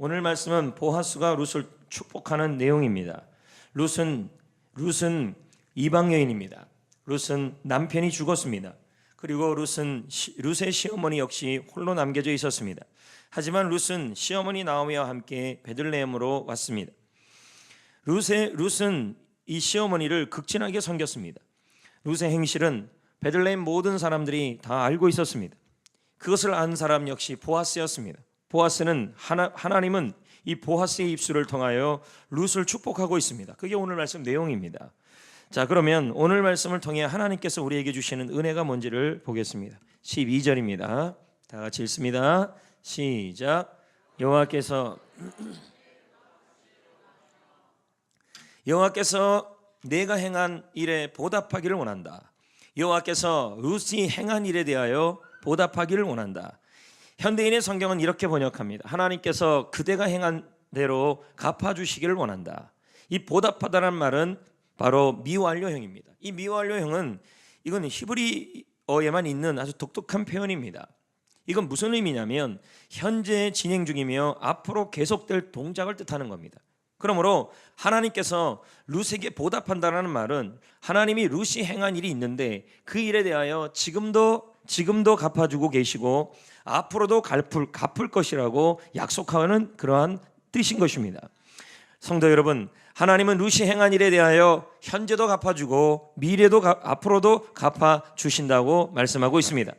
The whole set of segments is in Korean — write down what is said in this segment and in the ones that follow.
오늘 말씀은 보아스가 룻을 축복하는 내용입니다. 룻은 이방 여인입니다. 룻은 남편이 죽었습니다. 그리고 룻의 시어머니 역시 홀로 남겨져 있었습니다. 하지만 룻은 시어머니 나오미와 함께 베들레헴으로 왔습니다. 룻은 이 시어머니를 극진하게 섬겼습니다. 룻의 행실은 베들레헴 모든 사람들이 다 알고 있었습니다. 그것을 안 사람 역시 보아스였습니다. 하나님은 이 보아스의 입술을 통하여 룻을 축복하고 있습니다. 그게 오늘 말씀 내용입니다. 자, 그러면 오늘 말씀을 통해 하나님께서 우리에게 주시는 은혜가 뭔지를 보겠습니다. 12절입니다. 다 같이 읽습니다. 시작. 여호와께서 내가 행한 일에 보답하기를 원한다. 여호와께서 룻이 행한 일에 대하여 보답하기를 원한다. 현대인의 성경은 이렇게 번역합니다. 하나님께서 그대가 행한 대로 갚아주시기를 원한다. 이 보답하다는 말은 바로 미완료형입니다. 이 미완료형은 이건 히브리어에만 있는 아주 독특한 표현입니다. 이건 무슨 의미냐면 현재 진행 중이며 앞으로 계속될 동작을 뜻하는 겁니다. 그러므로 하나님께서 룻에게 보답한다는 말은 하나님이 룻이 행한 일이 있는데 그 일에 대하여 지금도 갚아주고 계시고 앞으로도 갚을 것이라고 약속하는 그러한 뜻인 것입니다. 성도 여러분, 하나님은 룻이 행한 일에 대하여 현재도 갚아주고 미래도 앞으로도 갚아주신다고 말씀하고 있습니다.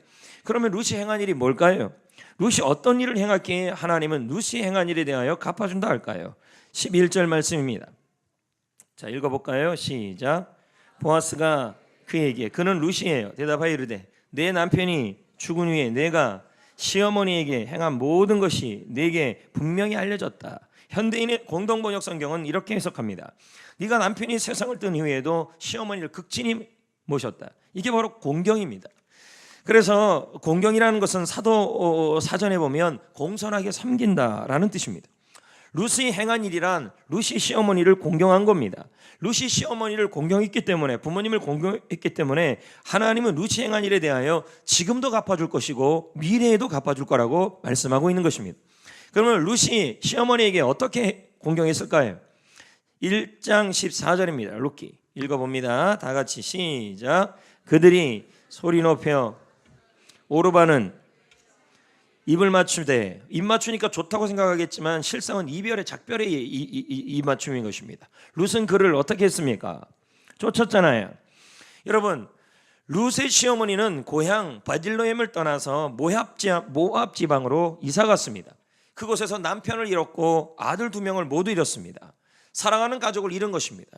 그러면 룻이 행한 일이 뭘까요? 룻이 어떤 일을 행했기에 하나님은 룻이 행한 일에 대하여 갚아준다 할까요? 11절 말씀입니다. 자, 읽어볼까요? 시작. 보아스가 그에게, 그는 룻이에요, 대답하여 이르되 내 남편이 죽은 후에 내가 시어머니에게 행한 모든 것이 내게 분명히 알려졌다. 현대인의 공동번역 성경은 이렇게 해석합니다. 네가 남편이 세상을 뜬 후에도 시어머니를 극진히 모셨다. 이게 바로 공경입니다. 그래서 공경이라는 것은 사도 사전에 보면 공손하게 섬긴다라는 뜻입니다. 룻이 행한 일이란 룻이 시어머니를 공경한 겁니다. 룻이 시어머니를 공경했기 때문에, 부모님을 공경했기 때문에 하나님은 룻이 행한 일에 대하여 지금도 갚아줄 것이고 미래에도 갚아줄 거라고 말씀하고 있는 것입니다. 그러면 룻이 시어머니에게 어떻게 공경했을까요? 1장 14절입니다. 룻기 읽어봅니다. 다 같이 시작. 그들이 소리 높여 오르바는 입을 맞추되, 입 맞추니까 좋다고 생각하겠지만 실상은 이별의 작별의 입 맞춤인 것입니다. 룻은 그를 어떻게 했습니까? 쫓았잖아요. 여러분, 룻의 시어머니는 고향 베들레헴을 떠나서 모압 지방으로 이사 갔습니다. 그곳에서 남편을 잃었고 아들 2명을 모두 잃었습니다. 사랑하는 가족을 잃은 것입니다.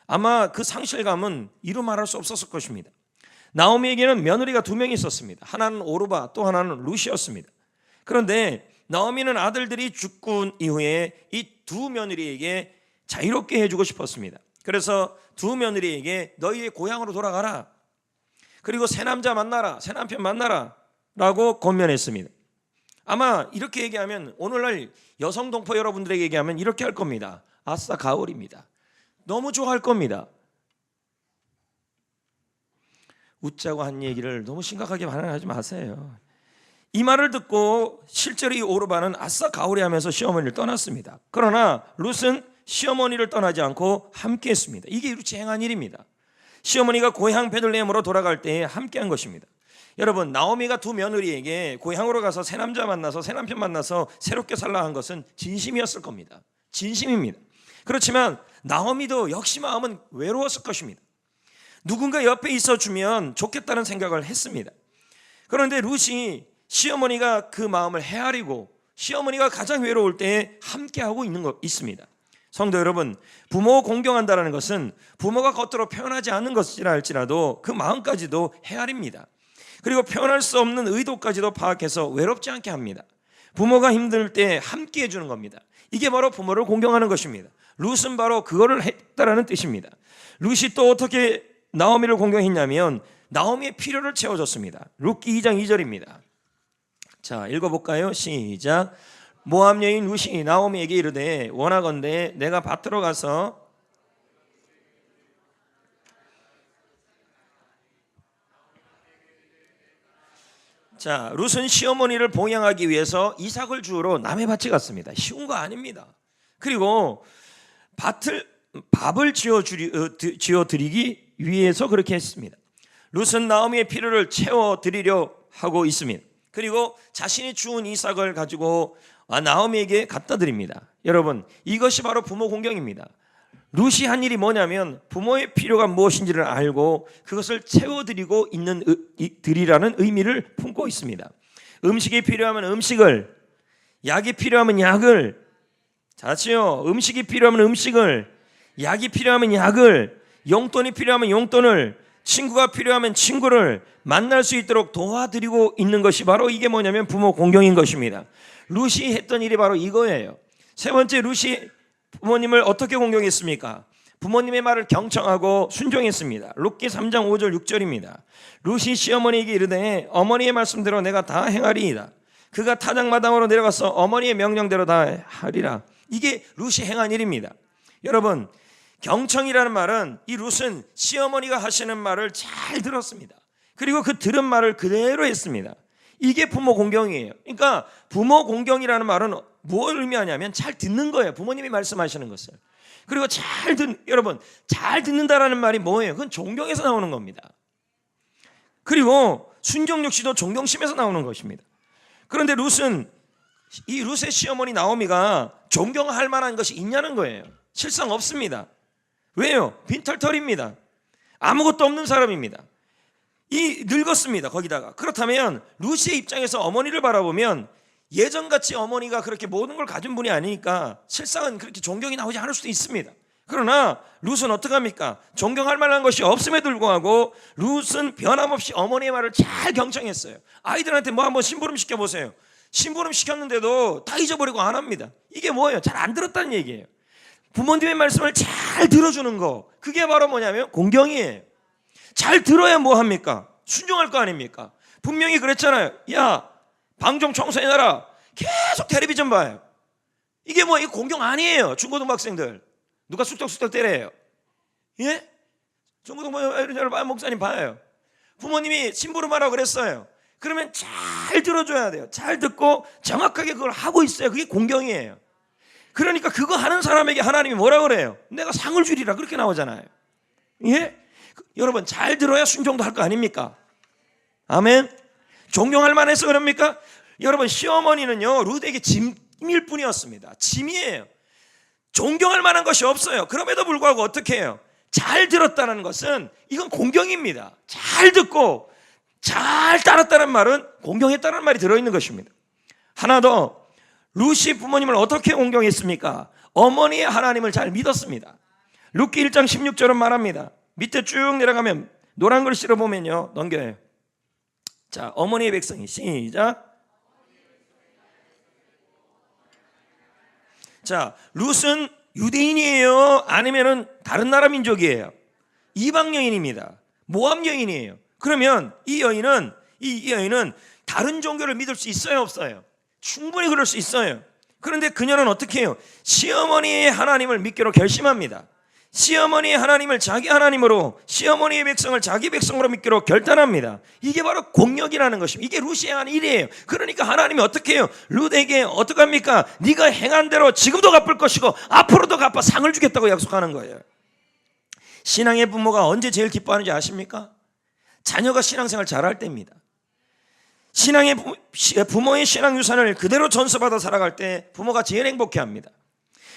아마 그 상실감은 이루 말할 수 없었을 것입니다. 나오미에게는 며느리가 2명이 있었습니다. 하나는 오르바, 또 하나는 룻이었습니다. 그런데 나오미는 아들들이 죽고 이후에 이 2 며느리에게 자유롭게 해주고 싶었습니다. 그래서 2 며느리에게 너희의 고향으로 돌아가라, 그리고 새 남자 만나라, 새 남편 만나라 라고 권면했습니다. 아마 이렇게 얘기하면, 오늘날 여성 동포 여러분들에게 얘기하면 이렇게 할 겁니다. 아싸 가을입니다. 너무 좋아할 겁니다. 웃자고 한 얘기를 너무 심각하게 반응하지 마세요. 이 말을 듣고 실제로 이 오르바는 아싸 가오리 하면서 시어머니를 떠났습니다. 그러나 룻은 시어머니를 떠나지 않고 함께 했습니다. 이게 룻이 행한 일입니다. 시어머니가 고향 베들레헴으로 돌아갈 때에 함께 한 것입니다. 여러분, 나오미가 2 며느리에게 고향으로 가서 새 남자 만나서 새 남편 만나서 새롭게 살라 한 것은 진심이었을 겁니다. 진심입니다. 그렇지만 나오미도 역시 마음은 외로웠을 것입니다. 누군가 옆에 있어주면 좋겠다는 생각을 했습니다. 그런데 룻이 시어머니가 그 마음을 헤아리고 시어머니가 가장 외로울 때 함께하고 있습니다. 성도 여러분, 부모 공경한다는 것은 부모가 겉으로 표현하지 않는 것이라 할지라도 그 마음까지도 헤아립니다. 그리고 표현할 수 없는 의도까지도 파악해서 외롭지 않게 합니다. 부모가 힘들 때 함께 해주는 겁니다. 이게 바로 부모를 공경하는 것입니다. 룻은 바로 그거를 했다라는 뜻입니다. 룻이 또 어떻게 나오미를 공경했냐면 나오미의 필요를 채워줬습니다. 룻기 2장 2절입니다. 자, 읽어볼까요? 시작. 모압 여인 룻이 나오미에게 이르되 원하건대 내가 밭으로 가서 자, 룻은 시어머니를 봉양하기 위해서 이삭을 주우러 남의 밭에 갔습니다. 쉬운 거 아닙니다. 그리고 밥을 지어드리기 위해서 그렇게 했습니다. 룻은 나오미의 필요를 채워드리려 하고 있습니다. 그리고 자신이 주운 이삭을 가지고 나오미에게 갖다 드립니다. 여러분, 이것이 바로 부모 공경입니다. 룻이 한 일이 뭐냐면 부모의 필요가 무엇인지를 알고 그것을 채워드리고 있는 드리라는 의미를 품고 있습니다. 음식이 필요하면 음식을, 약이 필요하면 약을, 잘하시죠? 음식이 필요하면 음식을, 약이 필요하면 약을, 용돈이 필요하면 용돈을, 친구가 필요하면 친구를 만날 수 있도록 도와드리고 있는 것이 바로 이게 뭐냐면 부모 공경인 것입니다. 룻이 했던 일이 바로 이거예요. 세 번째, 룻이 부모님을 어떻게 공경했습니까? 부모님의 말을 경청하고 순종했습니다. 룻기 3장 5절 6절입니다. 룻이 시어머니에게 이르되 어머니의 말씀대로 내가 다 행하리이다. 그가 타작마당으로 내려가서 어머니의 명령대로 다 하리라. 이게 룻이 행한 일입니다. 여러분, 경청이라는 말은 이 룻은 시어머니가 하시는 말을 잘 들었습니다. 그리고 그 들은 말을 그대로 했습니다. 이게 부모 공경이에요. 그러니까 부모 공경이라는 말은 뭘 의미하냐면 잘 듣는 거예요. 부모님이 말씀하시는 것을. 그리고 여러분, 잘 듣는다라는 말이 뭐예요? 그건 존경에서 나오는 겁니다. 그리고 순종 역시도 존경심에서 나오는 것입니다. 그런데 이 룻의 시어머니 나오미가 존경할 만한 것이 있냐는 거예요. 실상 없습니다. 왜요? 빈털털입니다. 아무것도 없는 사람입니다. 늙었습니다. 거기다가. 그렇다면 룻의 입장에서 어머니를 바라보면 예전같이 어머니가 그렇게 모든 걸 가진 분이 아니니까 실상은 그렇게 존경이 나오지 않을 수도 있습니다. 그러나 룻은 어떡합니까? 존경할 만한 것이 없음에도 불구하고 룻은 변함없이 어머니의 말을 잘 경청했어요. 아이들한테 뭐 한번 심부름 시켜보세요. 심부름 시켰는데도 다 잊어버리고 안 합니다. 이게 뭐예요? 잘 안 들었다는 얘기예요. 부모님의 말씀을 잘 들어주는 거, 그게 바로 뭐냐면 공경이에요. 잘 들어야 뭐 합니까? 순종할 거 아닙니까? 분명히 그랬잖아요. 야, 방 좀 청소해놔라. 계속 텔레비전 봐요. 이게 이거 공경 아니에요. 중고등부 학생들 누가 쑥덕쑥덕 때려요? 예? 중고등부 목사님 봐요. 부모님이 심부름하라고 그랬어요. 그러면 잘 들어줘야 돼요. 잘 듣고 정확하게 그걸 하고 있어야 그게 공경이에요. 그러니까 그거 하는 사람에게 하나님이 뭐라 그래요? 내가 상을 주리라, 그렇게 나오잖아요. 예? 여러분, 잘 들어야 순종도 할 거 아닙니까? 아멘. 존경할 만해서 그럽니까? 여러분, 시어머니는요 룻에게 짐일 뿐이었습니다. 짐이에요. 존경할 만한 것이 없어요. 그럼에도 불구하고 어떻게 해요? 잘 들었다는 것은 이건 공경입니다. 잘 듣고 잘 따랐다는 말은 공경했다는 말이 들어있는 것입니다. 하나 더, 룻이 부모님을 어떻게 공경했습니까? 어머니의 하나님을 잘 믿었습니다. 룻기 1장 16절은 말합니다. 밑에 쭉 내려가면 노란 글씨로 보면요, 넘겨요. 자, 어머니의 백성이, 시작. 자, 룻은 유대인이에요? 아니면은 다른 나라 민족이에요? 이방 여인입니다. 모압 여인이에요. 그러면 이 여인은 다른 종교를 믿을 수 있어요, 없어요? 충분히 그럴 수 있어요. 그런데 그녀는 어떻게 해요? 시어머니의 하나님을 믿기로 결심합니다. 시어머니의 하나님을 자기 하나님으로, 시어머니의 백성을 자기 백성으로 믿기로 결단합니다. 이게 바로 공력이라는 것입니다. 이게 룻이 한 일이에요. 그러니까 하나님이 어떻게 해요? 룻에게 어떡합니까? 네가 행한 대로 지금도 갚을 것이고 앞으로도 갚아 상을 주겠다고 약속하는 거예요. 신앙의 부모가 언제 제일 기뻐하는지 아십니까? 자녀가 신앙생활 잘할 때입니다. 부모의 신앙 유산을 그대로 전수받아 살아갈 때 부모가 제일 행복해합니다.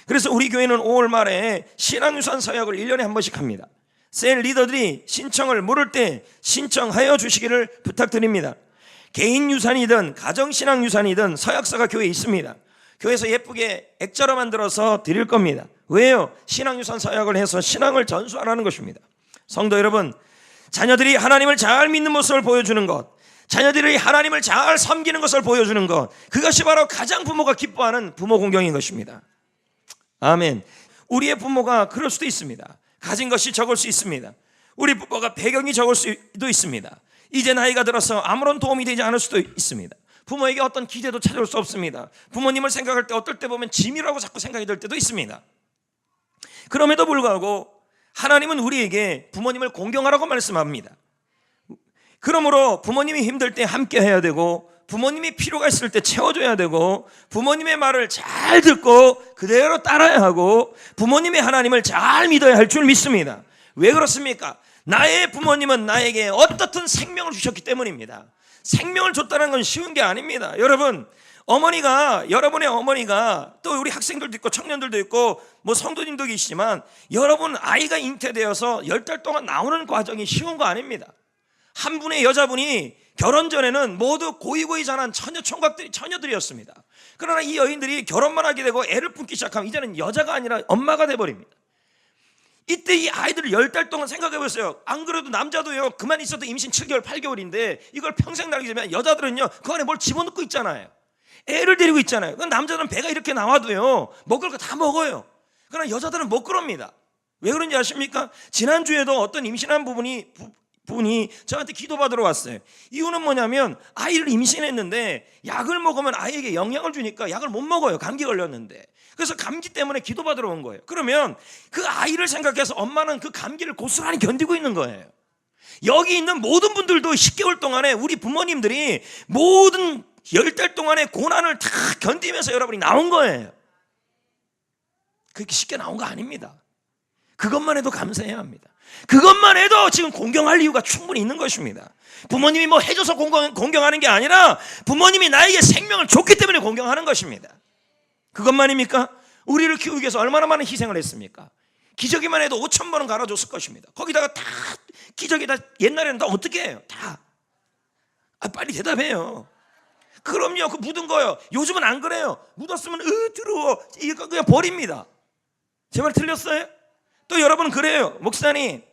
그래서 우리 교회는 5월 말에 신앙유산 서약을 1년에 한 번씩 합니다. 셀 리더들이 신청을 물을 때 신청하여 주시기를 부탁드립니다. 개인 유산이든 가정신앙 유산이든 서약서가 교회에 있습니다. 교회에서 예쁘게 액자로 만들어서 드릴 겁니다. 왜요? 신앙유산 서약을 해서 신앙을 전수하라는 것입니다. 성도 여러분, 자녀들이 하나님을 잘 믿는 모습을 보여주는 것, 자녀들이 하나님을 잘 섬기는 것을 보여주는 것, 그것이 바로 가장 부모가 기뻐하는 부모 공경인 것입니다. 아멘. 우리의 부모가 그럴 수도 있습니다. 가진 것이 적을 수 있습니다. 우리 부모가 배경이 적을 수도 있습니다. 이제 나이가 들어서 아무런 도움이 되지 않을 수도 있습니다. 부모에게 어떤 기대도 찾아올 수 없습니다. 부모님을 생각할 때 어떨 때 보면 짐이라고 자꾸 생각이 들 때도 있습니다. 그럼에도 불구하고 하나님은 우리에게 부모님을 공경하라고 말씀합니다. 그러므로 부모님이 힘들 때 함께 해야 되고, 부모님이 필요가 있을 때 채워줘야 되고, 부모님의 말을 잘 듣고 그대로 따라야 하고, 부모님의 하나님을 잘 믿어야 할 줄 믿습니다. 왜 그렇습니까? 나의 부모님은 나에게 어떻든 생명을 주셨기 때문입니다. 생명을 줬다는 건 쉬운 게 아닙니다. 여러분, 여러분의 어머니가, 또 우리 학생들도 있고 청년들도 있고 뭐 성도님도 계시지만, 여러분 아이가 잉태되어서 10달 동안 나오는 과정이 쉬운 거 아닙니다. 한 분의 여자분이 결혼 전에는 모두 고이고이 자란 처녀들이었습니다. 그러나 이 여인들이 결혼만 하게 되고 애를 품기 시작하면 이제는 여자가 아니라 엄마가 돼버립니다. 이때 이 아이들을 10달 동안 생각해보세요. 안 그래도 남자도요, 그만 있어도 임신 7개월 8개월인데 이걸 평생 날리게 되면, 여자들은요 그 안에 뭘 집어넣고 있잖아요. 애를 데리고 있잖아요. 남자들은 배가 이렇게 나와도요 먹을 거 다 먹어요. 그러나 여자들은 못 그럽니다. 왜 그런지 아십니까? 지난주에도 어떤 임신한 분이 저한테 기도받으러 왔어요. 이유는 뭐냐면, 아이를 임신했는데 약을 먹으면 아이에게 영향을 주니까 약을 못 먹어요. 감기 걸렸는데. 그래서 감기 때문에 기도받으러 온 거예요. 그러면 그 아이를 생각해서 엄마는 그 감기를 고스란히 견디고 있는 거예요. 여기 있는 모든 분들도 10개월 동안에 우리 부모님들이 모든 10달 동안의 고난을 다 견디면서 여러분이 나온 거예요. 그렇게 쉽게 나온 거 아닙니다. 그것만 해도 감사해야 합니다. 그것만 해도 지금 공경할 이유가 충분히 있는 것입니다. 부모님이 뭐 해줘서 공경하는 게 아니라, 부모님이 나에게 생명을 줬기 때문에 공경하는 것입니다. 그것만입니까? 우리를 키우기 위해서 얼마나 많은 희생을 했습니까? 기저귀만 해도 5,000번 원 갈아줬을 것입니다. 거기다가 다 기저귀 다 옛날에는 다 어떻게 해요? 다. 빨리 대답해요. 그럼요. 그 묻은 거요. 요즘은 안 그래요. 묻었으면 더러워, 이거 그냥 버립니다. 제 말 틀렸어요? 또 여러분 그래요. 목사님,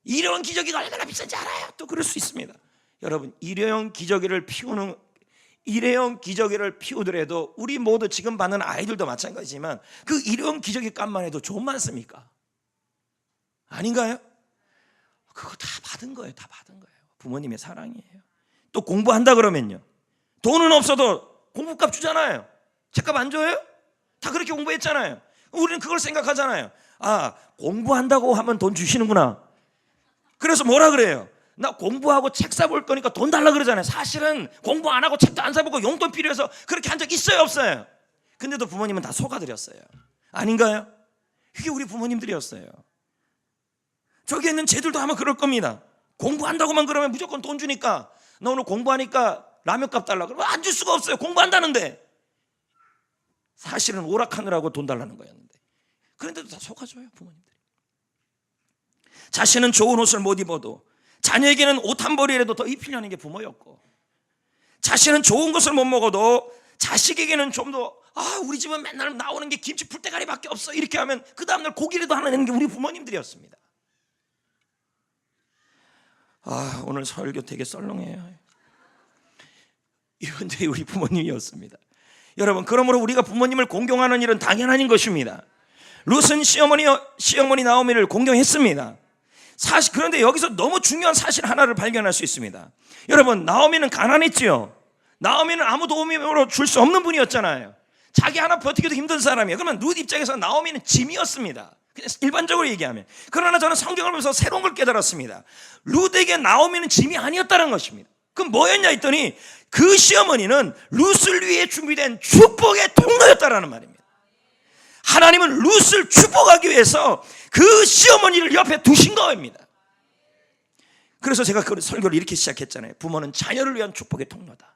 일회용 기저귀가 얼마나 비싼지 알아요? 또 그럴 수 있습니다. 여러분, 일회용 기저귀를 피우더라도 우리 모두 지금 받는 아이들도 마찬가지지만, 그 일회용 기저귀 값만 해도 좀 많습니까? 아닌가요? 그거 다 받은 거예요. 다 받은 거예요. 부모님의 사랑이에요. 또 공부한다 그러면요, 돈은 없어도 공부값 주잖아요. 책값 안 줘요? 다 그렇게 공부했잖아요. 우리는 그걸 생각하잖아요. 공부한다고 하면 돈 주시는구나. 그래서 뭐라 그래요? 나 공부하고 책 사볼 거니까 돈 달라 그러잖아요. 사실은 공부 안 하고 책도 안 사보고 용돈 필요해서 그렇게 한 적 있어요, 없어요? 근데도 부모님은 다 속아드렸어요. 아닌가요? 그게 우리 부모님들이었어요. 저기 있는 쟤들도 아마 그럴 겁니다. 공부한다고만 그러면 무조건 돈 주니까, 너 오늘 공부하니까 라면값 달라 그러면 안 줄 수가 없어요. 공부한다는데. 사실은 오락하느라고 돈 달라는 거였는데, 그런데도 다 속아줘요, 부모님들이. 자신은 좋은 옷을 못 입어도 자녀에게는 옷 한 벌이라도 더 입히려는 게 부모였고, 자신은 좋은 것을 못 먹어도 자식에게는 좀 더, 우리 집은 맨날 나오는 게 김치 풀대가리밖에 없어, 이렇게 하면 그 다음날 고기라도 하나 내는 게 우리 부모님들이었습니다. 오늘 설교 되게 썰렁해요. 이런데 우리 부모님이었습니다. 여러분, 그러므로 우리가 부모님을 공경하는 일은 당연한 것입니다. 룻은 시어머니 나오미를 공경했습니다. 그런데 여기서 너무 중요한 사실 하나를 발견할 수 있습니다. 여러분, 나오미는 가난했지요. 나오미는 아무 도움이 줄 수 없는 분이었잖아요. 자기 하나 버티기도 힘든 사람이에요. 그러면 룻 입장에서 나오미는 짐이었습니다. 그냥 일반적으로 얘기하면. 그러나 저는 성경을 보면서 새로운 걸 깨달았습니다. 룻에게 나오미는 짐이 아니었다는 것입니다. 그럼 뭐였냐 했더니, 그 시어머니는 룻을 위해 준비된 축복의 통로였다라는 말입니다. 하나님은 룻을 축복하기 위해서 그 시어머니를 옆에 두신 겁니다. 그래서 제가 그 설교를 이렇게 시작했잖아요. 부모는 자녀를 위한 축복의 통로다.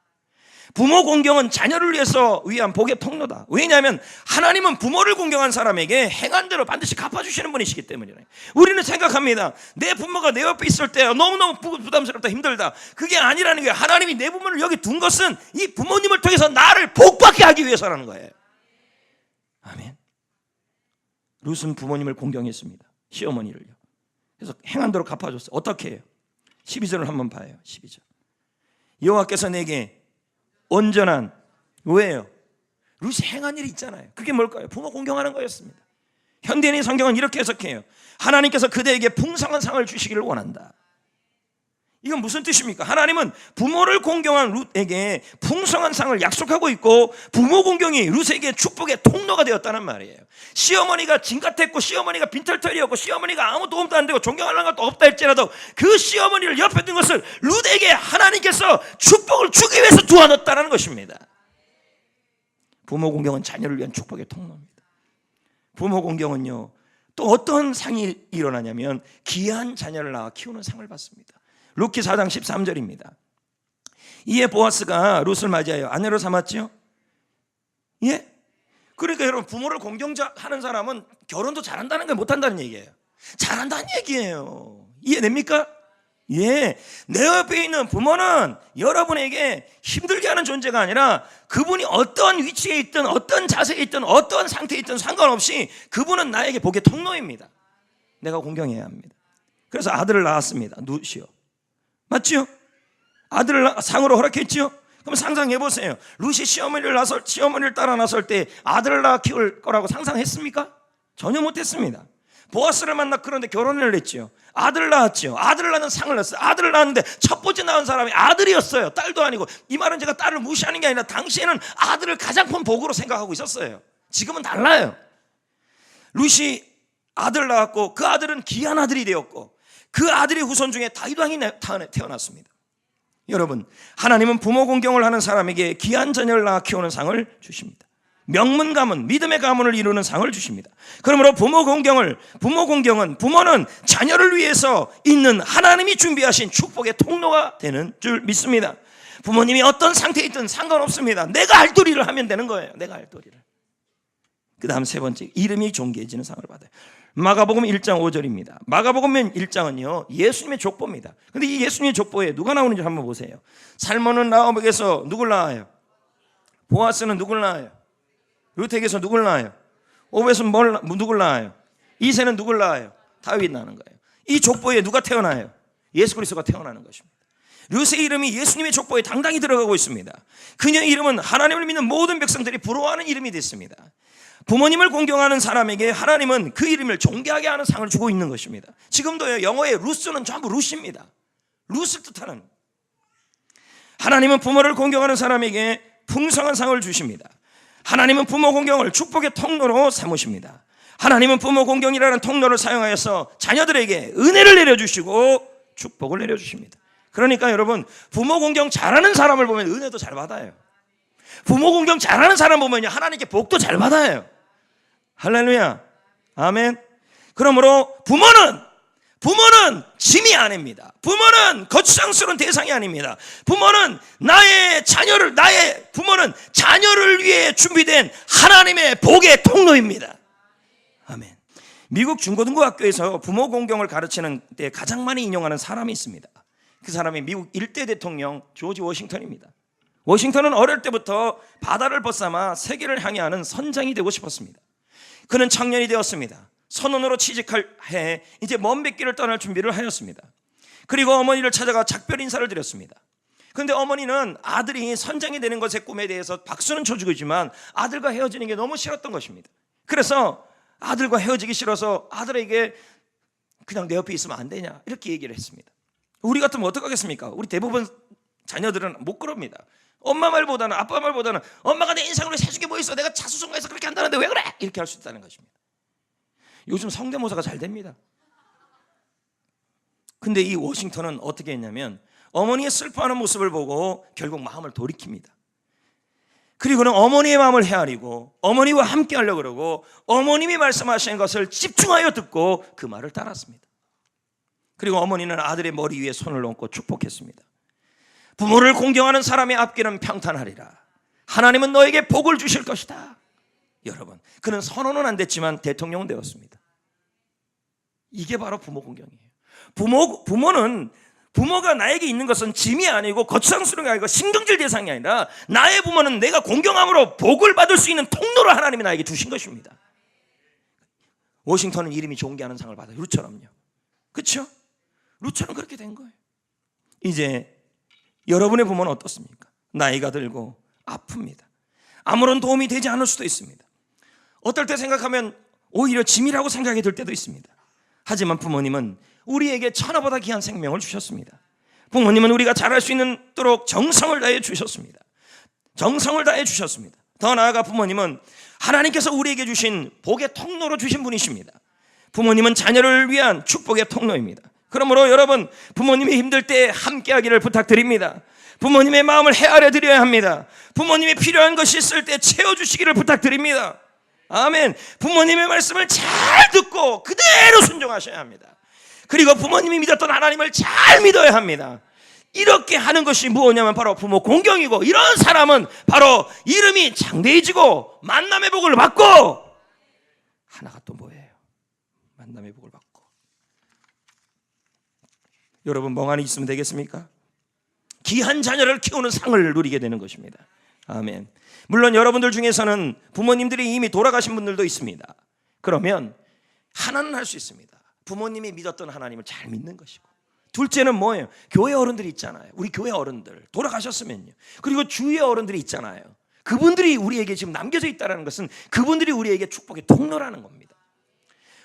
부모 공경은 자녀를 위한 복의 통로다. 왜냐하면 하나님은 부모를 공경한 사람에게 행한 대로 반드시 갚아주시는 분이시기 때문이에요. 우리는 생각합니다. 내 부모가 내 옆에 있을 때 너무너무 부담스럽다, 힘들다. 그게 아니라는 거예요. 하나님이 내 부모를 여기 둔 것은 이 부모님을 통해서 나를 복받게 하기 위해서라는 거예요. 아멘. 룻은 부모님을 공경했습니다. 시어머니를요. 그래서 행한 대로 갚아줬어요. 어떻게 해요? 12절을 한번 봐요. 12절. 여호와께서 내게 온전한, 왜요? 룻이 행한 일이 있잖아요. 그게 뭘까요? 부모 공경하는 거였습니다. 현대인의 성경은 이렇게 해석해요. 하나님께서 그대에게 풍성한 상을 주시기를 원한다. 이건 무슨 뜻입니까? 하나님은 부모를 공경한 룻에게 풍성한 상을 약속하고 있고, 부모 공경이 룻에게 축복의 통로가 되었다는 말이에요. 시어머니가 진 같았고, 시어머니가 빈털털이었고, 시어머니가 아무 도움도 안 되고 존경할 것도 없다 할지라도 그 시어머니를 옆에 둔 것을 룻에게 하나님께서 축복을 주기 위해서 두어놨다는 것입니다. 부모 공경은 자녀를 위한 축복의 통로입니다. 부모 공경은요, 또 어떤 상이 일어나냐면 귀한 자녀를 낳아 키우는 상을 받습니다. 룻기 4장 13절입니다. 이에 보아스가 룻을 맞이하여 아내로 삼았죠. 예? 그러니까 여러분, 부모를 공경하는 사람은 결혼도 잘한다는 게 못한다는 얘기예요. 잘한다는 얘기예요. 이해됩니까? 예. 내 옆에 있는 부모는 여러분에게 힘들게 하는 존재가 아니라, 그분이 어떤 위치에 있든 어떤 자세에 있든 어떤 상태에 있든 상관없이 그분은 나에게 복의 통로입니다. 내가 공경해야 합니다. 그래서 아들을 낳았습니다. 룻이요. 맞죠? 아들을 상으로 허락했죠? 그럼 상상해 보세요. 룻이 시어머니를 따라 나설 때 아들을 낳아 키울 거라고 상상했습니까? 전혀 못했습니다. 보아스를 만나 그런데 결혼을 했죠. 아들을 낳았죠. 아들을 낳는 상을 낳았어요. 아들을 낳았는데 첫 번째 낳은 사람이 아들이었어요. 딸도 아니고. 이 말은 제가 딸을 무시하는 게 아니라 당시에는 아들을 가장 큰 복으로 생각하고 있었어요. 지금은 달라요. 룻이 아들을 낳았고, 그 아들은 귀한 아들이 되었고, 그 아들의 후손 중에 다윗 왕이 태어났습니다. 여러분, 하나님은 부모 공경을 하는 사람에게 귀한 자녀를 낳아 키우는 상을 주십니다. 명문 가문, 믿음의 가문을 이루는 상을 주십니다. 그러므로 부모는 자녀를 위해서 있는 하나님이 준비하신 축복의 통로가 되는 줄 믿습니다. 부모님이 어떤 상태에 있든 상관없습니다. 내가 할 도리를 하면 되는 거예요. 내가 할 도리를. 그 다음 세 번째, 이름이 존귀해지는 상을 받아요. 마가복음 1장 5절입니다. 마가복음 1장은요, 예수님의 족보입니다. 근데 이 예수님의 족보에 누가 나오는지 한번 보세요. 살몬은 라합에게서 누굴 낳아요? 보아스는 누굴 낳아요? 룻에게서 누굴 낳아요? 오벳은 누굴 낳아요? 이새는 누굴 낳아요? 다윗 낳는 거예요. 이 족보에 누가 태어나요? 예수 그리스도가 태어나는 것입니다. 룻의 이름이 예수님의 족보에 당당히 들어가고 있습니다. 그녀의 이름은 하나님을 믿는 모든 백성들이 부러워하는 이름이 됐습니다. 부모님을 공경하는 사람에게 하나님은 그 이름을 존귀하게 하는 상을 주고 있는 것입니다. 지금도요, 영어의 루스는 전부 룻입니다. 룻을 뜻하는. 하나님은 부모를 공경하는 사람에게 풍성한 상을 주십니다. 하나님은 부모 공경을 축복의 통로로 삼으십니다. 하나님은 부모 공경이라는 통로를 사용하여서 자녀들에게 은혜를 내려주시고 축복을 내려주십니다. 그러니까 여러분, 부모 공경 잘하는 사람을 보면 은혜도 잘 받아요. 부모 공경 잘하는 사람 보면 하나님께 복도 잘 받아요. 할렐루야, 아멘. 그러므로 부모는 짐이 아닙니다. 부모는 거추장스러운 대상이 아닙니다. 부모는 부모는 자녀를 위해 준비된 하나님의 복의 통로입니다. 아멘. 미국 중고등부학교에서 부모 공경을 가르치는 때 가장 많이 인용하는 사람이 있습니다. 그 사람이 미국 1대 대통령 조지 워싱턴입니다. 워싱턴은 어릴 때부터 바다를 벗삼아 세계를 향해 선장이 되고 싶었습니다. 그는 청년이 되었습니다. 선원으로 취직할 해에 이제 먼 백길을 떠날 준비를 하였습니다. 그리고 어머니를 찾아가 작별 인사를 드렸습니다. 그런데 어머니는 아들이 선장이 되는 것의 꿈에 대해서 박수는 쳐주지만 아들과 헤어지는 게 너무 싫었던 것입니다. 그래서 아들과 헤어지기 싫어서 아들에게 그냥 내 옆에 있으면 안 되냐 이렇게 얘기를 했습니다. 우리 같으면 어떡하겠습니까? 우리 대부분 자녀들은 못 그럽니다. 엄마 말보다는, 아빠 말보다는 엄마가 내 인생을 위해서 해준 게 뭐 있어, 내가 자수성가해서 그렇게 한다는데 왜 그래? 이렇게 할 수 있다는 것입니다. 요즘 성대모사가 잘 됩니다. 근데 이 워싱턴은 어떻게 했냐면 어머니의 슬퍼하는 모습을 보고 결국 마음을 돌이킵니다. 그리고는 어머니의 마음을 헤아리고 어머니와 함께 하려고 그러고 어머님이 말씀하시는 것을 집중하여 듣고 그 말을 따랐습니다. 그리고 어머니는 아들의 머리 위에 손을 얹고 축복했습니다. 부모를 공경하는 사람의 앞길은 평탄하리라. 하나님은 너에게 복을 주실 것이다. 여러분, 그는 선언은 안 됐지만 대통령은 되었습니다. 이게 바로 부모 공경이에요. 부모가 나에게 있는 것은 짐이 아니고 거추장스러운 게 아니고 신경질 대상이 아니라 나의 부모는 내가 공경함으로 복을 받을 수 있는 통로를 하나님이 나에게 주신 것입니다. 워싱턴은 이름이 존귀하는 상을 받아요. 룻처럼요. 그렇죠? 룻처럼 그렇게 된 거예요. 이제 여러분의 부모는 어떻습니까? 나이가 들고 아픕니다. 아무런 도움이 되지 않을 수도 있습니다. 어떨 때 생각하면 오히려 짐이라고 생각이 들 때도 있습니다. 하지만 부모님은 우리에게 천하보다 귀한 생명을 주셨습니다. 부모님은 우리가 잘할 수 있도록 정성을 다해 주셨습니다. 정성을 다해 주셨습니다. 더 나아가 부모님은 하나님께서 우리에게 주신 복의 통로로 주신 분이십니다. 부모님은 자녀를 위한 축복의 통로입니다. 그러므로 여러분, 부모님이 힘들 때 함께하기를 부탁드립니다. 부모님의 마음을 헤아려 드려야 합니다. 부모님이 필요한 것이 있을 때 채워주시기를 부탁드립니다. 아멘. 부모님의 말씀을 잘 듣고 그대로 순종하셔야 합니다. 그리고 부모님이 믿었던 하나님을 잘 믿어야 합니다. 이렇게 하는 것이 무엇이냐면 바로 부모 공경이고, 이런 사람은 바로 이름이 장대해지고 만남의 복을 받고, 하나가 또 뭐예요? 만남의 복을 받고. 여러분, 멍하니 있으면 되겠습니까? 귀한 자녀를 키우는 상을 누리게 되는 것입니다. 아멘. 물론 여러분들 중에서는 부모님들이 이미 돌아가신 분들도 있습니다. 그러면 하나는 할 수 있습니다. 부모님이 믿었던 하나님을 잘 믿는 것이고, 둘째는 뭐예요? 교회 어른들이 있잖아요. 우리 교회 어른들 돌아가셨으면요. 그리고 주위의 어른들이 있잖아요. 그분들이 우리에게 지금 남겨져 있다는 것은 그분들이 우리에게 축복의 통로라는 겁니다.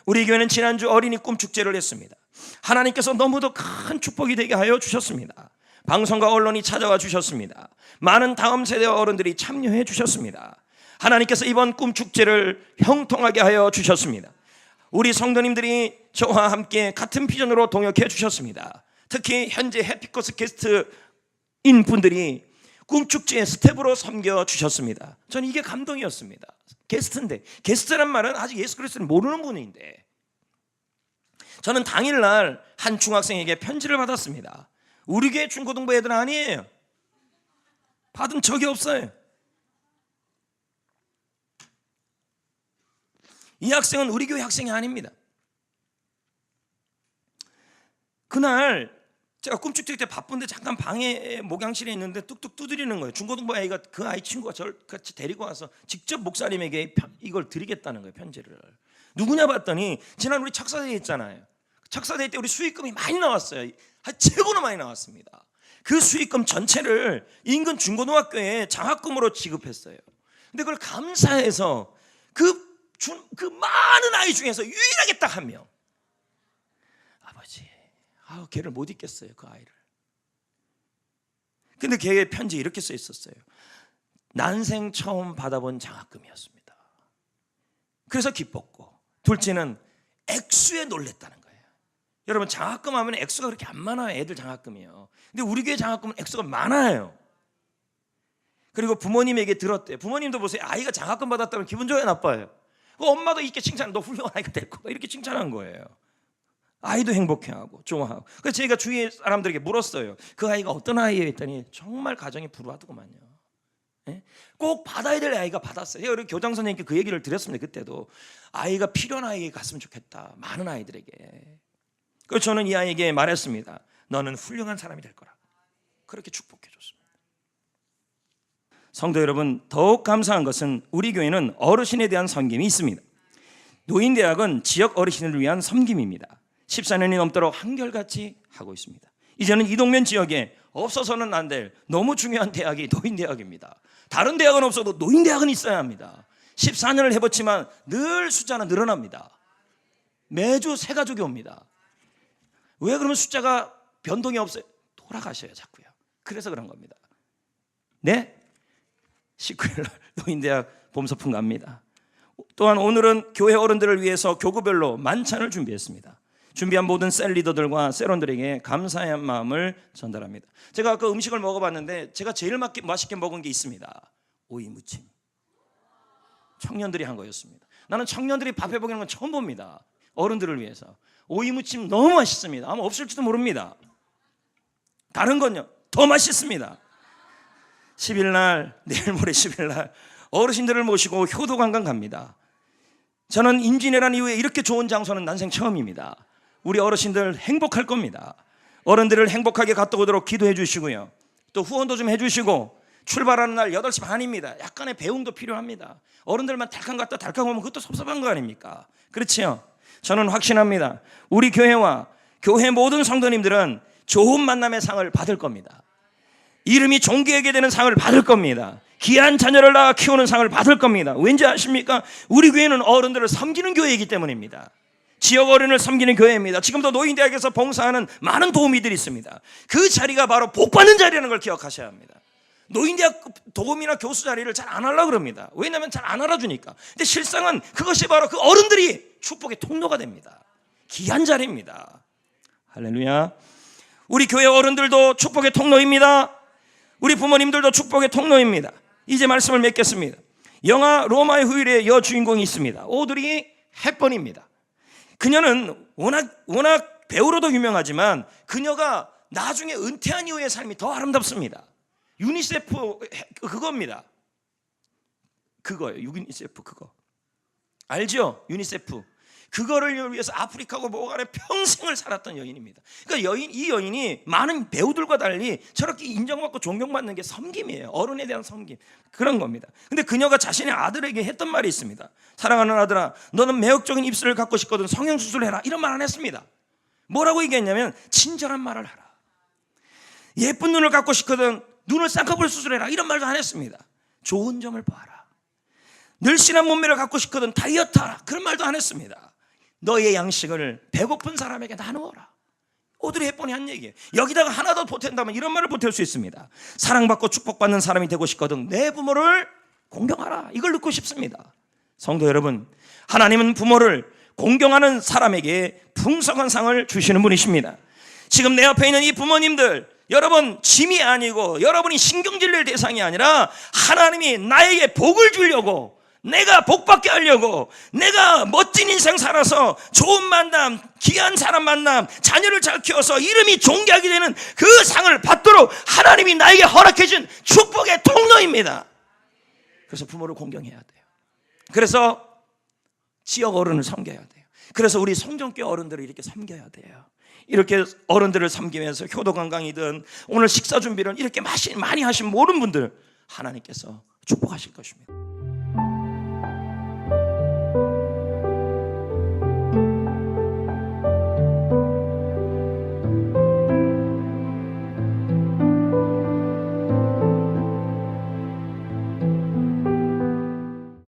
우리 교회는 지난주 어린이 꿈 축제를 했습니다. 하나님께서 너무도 큰 축복이 되게 하여 주셨습니다. 방송과 언론이 찾아와 주셨습니다. 많은 다음 세대 어른들이 참여해 주셨습니다. 하나님께서 이번 꿈 축제를 형통하게 하여 주셨습니다. 우리 성도님들이 저와 함께 같은 비전으로 동역해 주셨습니다. 특히 현재 해피코스 게스트인 분들이 꿈축제의 스텝으로 섬겨 주셨습니다. 저는 이게 감동이었습니다. 게스트인데, 게스트란 말은 아직 예수 그리스도를 모르는 분인데, 저는 당일날 한 중학생에게 편지를 받았습니다. 우리 교회 중고등부 애들 아니에요. 받은 적이 없어요. 이 학생은 우리 교회 학생이 아닙니다. 그날 제가 꿈축제 때 바쁜데 잠깐 방에 목양실에 있는데 뚝뚝 두드리는 거예요. 중고등부 아이가, 그 아이 친구가 저를 같이 데리고 와서 직접 목사님에게 이걸 드리겠다는 거예요, 편지를. 누구냐 봤더니 지난 우리 착사대회 있잖아요. 착사대회 때 우리 수익금이 많이 나왔어요. 최고로 많이 나왔습니다. 그 수익금 전체를 인근 중고등학교에 장학금으로 지급했어요. 근데 그걸 감사해서 그 많은 아이 중에서 유일하게 딱 한 명, 아버지, 걔를 못 잊겠어요, 그 아이를. 근데 걔의 편지에 이렇게 써 있었어요. 난생 처음 받아본 장학금이었습니다. 그래서 기뻤고, 둘째는 액수에 놀랬다는 거예요. 여러분, 장학금 하면 액수가 그렇게 안 많아요. 애들 장학금이요. 근데 우리 교회 장학금은 액수가 많아요. 그리고 부모님에게 들었대요. 부모님도 보세요. 아이가 장학금 받았다면 기분 좋아요, 나빠요? 엄마도 이렇게 칭찬, 너 훌륭한 아이가 될 거다, 이렇게 칭찬한 거예요. 아이도 행복해하고 좋아하고. 그래서 제가 주위의 사람들에게 물었어요. 그 아이가 어떤 아이예요? 했더니 정말 가정이 불우하더구만요. 꼭 받아야 될 아이가 받았어요. 우리 교장 선생님께 그 얘기를 드렸습니다. 그때도 아이가 필요한 아이에게 갔으면 좋겠다, 많은 아이들에게. 그래서 저는 이 아이에게 말했습니다. 너는 훌륭한 사람이 될 거라. 그렇게 축복해 줬습니다. 성도 여러분, 더욱 감사한 것은 우리 교회는 어르신에 대한 섬김이 있습니다. 노인대학은 지역 어르신을 위한 섬김입니다. 14년이 넘도록 한결같이 하고 있습니다. 이제는 이동면 지역에 없어서는 안 될 너무 중요한 대학이 노인대학입니다. 다른 대학은 없어도 노인대학은 있어야 합니다. 14년을 해봤지만 늘 숫자는 늘어납니다. 매주 새 가족이 옵니다. 왜 그러면 숫자가 변동이 없어요? 돌아가셔요, 자꾸요. 그래서 그런 겁니다. 네? 19일 노인대학 봄소풍 갑니다. 또한 오늘은 교회 어른들을 위해서 교구별로 만찬을 준비했습니다. 준비한 모든 셀 리더들과 셀원들에게 감사의 마음을 전달합니다. 제가 아까 음식을 먹어봤는데 제가 제일 맛있게 먹은 게 있습니다. 오이 무침. 청년들이 한 거였습니다. 나는 청년들이 밥해 먹는 건 처음 봅니다. 어른들을 위해서. 오이 무침 너무 맛있습니다. 아마 없을지도 모릅니다. 다른 건요, 더 맛있습니다. 10일 날, 내일 모레 10일 날 어르신들을 모시고 효도관광 갑니다. 저는 임진왜란 이후에 이렇게 좋은 장소는 난생 처음입니다. 우리 어르신들 행복할 겁니다. 어른들을 행복하게 갔다 오도록 기도해 주시고요. 또 후원도 좀 해주시고, 출발하는 날 8시 반입니다. 약간의 배웅도 필요합니다. 어른들만 달캉 갔다 달캉 오면 그것도 섭섭한 거 아닙니까? 그렇지요? 저는 확신합니다. 우리 교회와 교회 모든 성도님들은 좋은 만남의 상을 받을 겁니다. 이름이 존귀하게 되는 상을 받을 겁니다. 귀한 자녀를 낳아 키우는 상을 받을 겁니다. 왠지 아십니까? 우리 교회는 어른들을 섬기는 교회이기 때문입니다. 지역 어른을 섬기는 교회입니다. 지금도 노인대학에서 봉사하는 많은 도우미들이 있습니다. 그 자리가 바로 복받는 자리라는 걸 기억하셔야 합니다. 노인대학 도우미나 교수 자리를 잘 안 하려고 그럽니다. 왜냐하면 잘 안 알아주니까. 근데 실상은 그것이 바로 그 어른들이 축복의 통로가 됩니다. 귀한 자리입니다. 할렐루야. 우리 교회 어른들도 축복의 통로입니다. 우리 부모님들도 축복의 통로입니다. 이제 말씀을 맺겠습니다. 영화 로마의 후일의 여주인공이 있습니다. 오드리 헵번입니다. 그녀는 워낙 배우로도 유명하지만 그녀가 나중에 은퇴한 이후의 삶이 더 아름답습니다. 유니세프 그겁니다. 그거예요. 유니세프 그거 알죠? 유니세프 그거를 위해서 아프리카고 뭐간에 평생을 살았던 여인입니다. 그러니까 이 여인이 많은 배우들과 달리 저렇게 인정받고 존경받는 게 섬김이에요. 어른에 대한 섬김 그런 겁니다. 근데 그녀가 자신의 아들에게 했던 말이 있습니다. 사랑하는 아들아, 너는 매혹적인 입술을 갖고 싶거든 성형수술을 해라. 이런 말 안 했습니다. 뭐라고 얘기했냐면 친절한 말을 하라. 예쁜 눈을 갖고 싶거든 눈을 쌍꺼풀 수술해라. 이런 말도 안 했습니다. 좋은 점을 봐라. 늘씬한 몸매를 갖고 싶거든 다이어트 하라. 그런 말도 안 했습니다. 너의 양식을 배고픈 사람에게 나누어라. 오드리 헵번이 한 얘기예요. 여기다가 하나 더 보탠다면 이런 말을 보탤 수 있습니다. 사랑받고 축복받는 사람이 되고 싶거든 내 부모를 공경하라. 이걸 듣고 싶습니다. 성도 여러분, 하나님은 부모를 공경하는 사람에게 풍성한 상을 주시는 분이십니다. 지금 내 앞에 있는 이 부모님들, 여러분 짐이 아니고 여러분이 신경질 낼 대상이 아니라 하나님이 나에게 복을 주려고, 내가 복받게 하려고, 내가 멋진 인생 살아서 좋은 만남, 귀한 사람 만남, 자녀를 잘 키워서 이름이 존귀하게 되는 그 상을 받도록 하나님이 나에게 허락해 준 축복의 통로입니다. 그래서 부모를 공경해야 돼요. 그래서 지역 어른을 섬겨야 돼요. 그래서 우리 성전교회 어른들을 이렇게 섬겨야 돼요. 이렇게 어른들을 섬기면서 효도 관광이든 오늘 식사 준비를 이렇게 많이 하신 모든 분들 하나님께서 축복하실 것입니다.